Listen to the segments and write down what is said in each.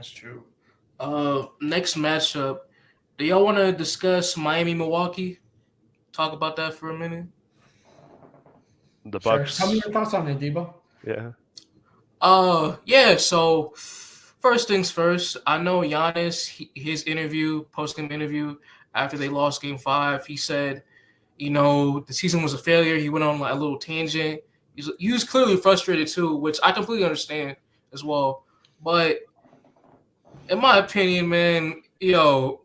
That's true. Next matchup. Do y'all want to discuss Miami Milwaukee? Talk about that for a minute. The Sure. Tell me Bucks, your thoughts on it, Debo. yeah. Yeah. So first things first. I know Giannis. His interview, post game interview after they lost Game Five, he said, the season was a failure. He went on like a little tangent. He was clearly frustrated too, which I completely understand as well. But in my opinion, man, you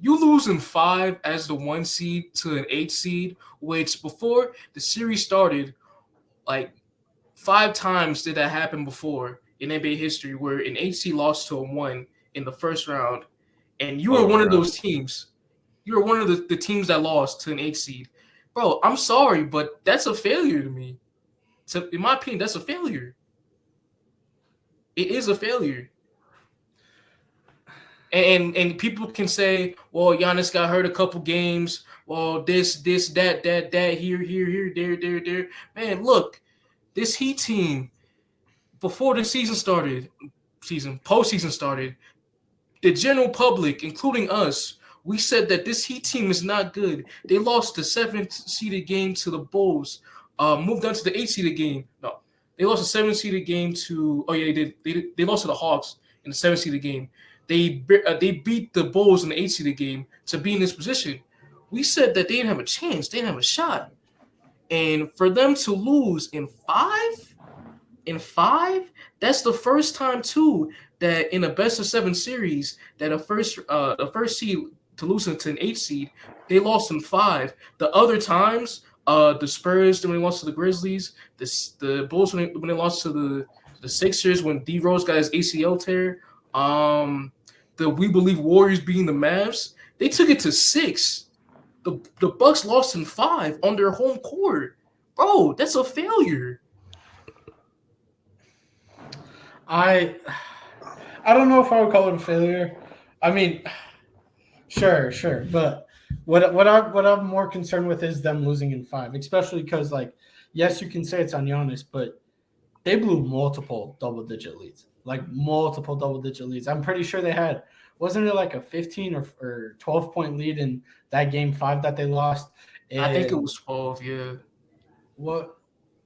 losing five as the 1 seed to an 8 seed, which before the series started, like 5 times did that happen before in NBA history, where an 8 seed lost to a 1 in the first round, and you were Oh, one of right. those teams. You were one of the teams that lost to an 8 seed. Bro, I'm sorry, but that's a failure to me. So, in my opinion, that's a failure. It is a failure. And people can say, well, Giannis got hurt a couple games. Well, this, that, here, there. Man, look, this Heat team before the postseason started, the general public, including us, we said that this Heat team is not good. They lost the 7th seeded game to the Bulls. Moved on to the 8 seeded game. No, they lost the 7th seeded game to. Oh yeah, they did. They lost to the Hawks in the 7th seeded game. They beat the Bulls in the 8 seeded game to be in this position. We said that they didn't have a chance. They didn't have a shot. And for them to lose in five, that's the first time too that in a best of 7 series that the first seed to lose to an 8 seed, they lost in five. The other times, the Spurs when they lost to the Grizzlies, the Bulls when they lost to the Sixers when D Rose got his ACL tear, the We Believe Warriors beating the Mavs, they took it to six. The Bucks lost in five on their home court. Bro, that's a failure. I I don't know if I would call it a failure. I mean, sure, but what I'm more concerned with is them losing in five, especially because like yes, you can say it's on Giannis, but they blew multiple double-digit leads, like multiple double-digit leads. I'm pretty sure they had wasn't it like a 15 or 12 point lead in that game five that they lost, I think it and was 12, yeah. what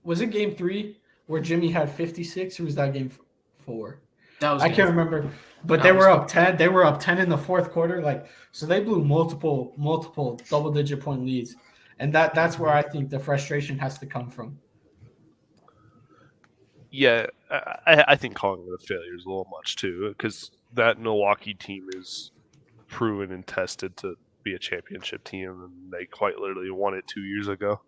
was it game three where Jimmy had 56 or was that game four? That was I game can't four. remember, but they That was were up 10. They were up 10 in the fourth quarter. Like so, they blew multiple double digit point leads, and that's where I think the frustration has to come from. Yeah, I think calling it a failure is a little much too, because that Milwaukee team is proven and tested to be a championship team, and they quite literally won it 2 years ago.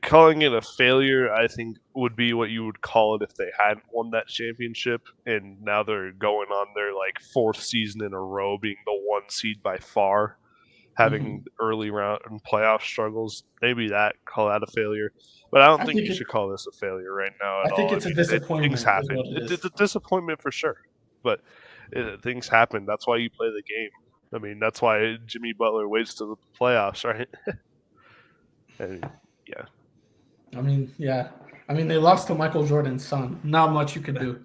Calling it a failure, I think, would be what you would call it if they hadn't won that championship, and now they're going on their like fourth season in a row being the 1 seed by far, Mhm. having early round and playoff struggles. Maybe call that a failure, but I don't I think think you should call this a failure right now I at think all. I it's a mean, things disappointment, is happen. what it It's is. a disappointment for sure, but things happen. That's why you play the game. I mean, that's why Jimmy Butler waits to the playoffs, right? And yeah, Yeah. I mean, they lost to Michael Jordan's son. Not much you could do.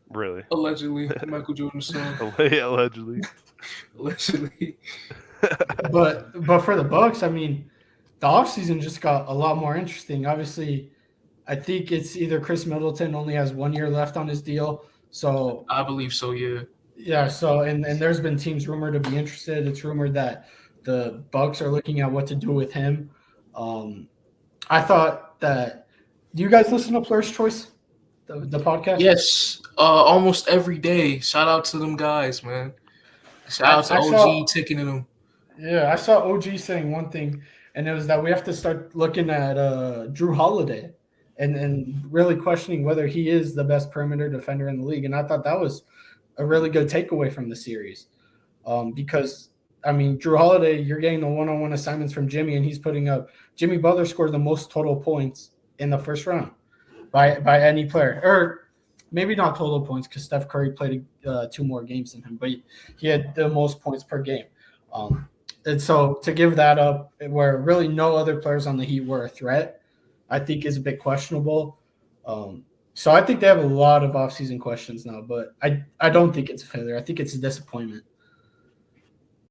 really. allegedly Michael Jordan's son. Allegedly. Allegedly. But for the Bucks, I mean, the offseason just got a lot more interesting. Obviously, I think it's either Chris Middleton only has 1 year left on his deal. So I believe so, yeah. yeah, so and there's been teams rumored to be interested. It's rumored that the Bucks are looking at what to do with him. Um, I thought that. Do you guys listen to Players Choice, the podcast? Yes, almost every day. Shout out to them guys, man. Shout out to I OG saw ticking them. Yeah, I saw OG saying one thing, and it was that we have to start looking at Drew Holiday and really questioning whether he is the best perimeter defender in the league. And I thought that was a really good takeaway from the series, because I mean Drew Holiday, you're getting the one-on-one assignments from Jimmy, and he's putting up. Jimmy Butler scored the most total points in the first round by any player, or maybe not total points because Steph Curry played two more games than him, but he had the most points per game. Um, and so to give that up, where really no other players on the Heat were a threat, I think is a bit questionable. Um, So I think they have a lot of offseason questions now, but I don't think it's a failure. I think it's a disappointment.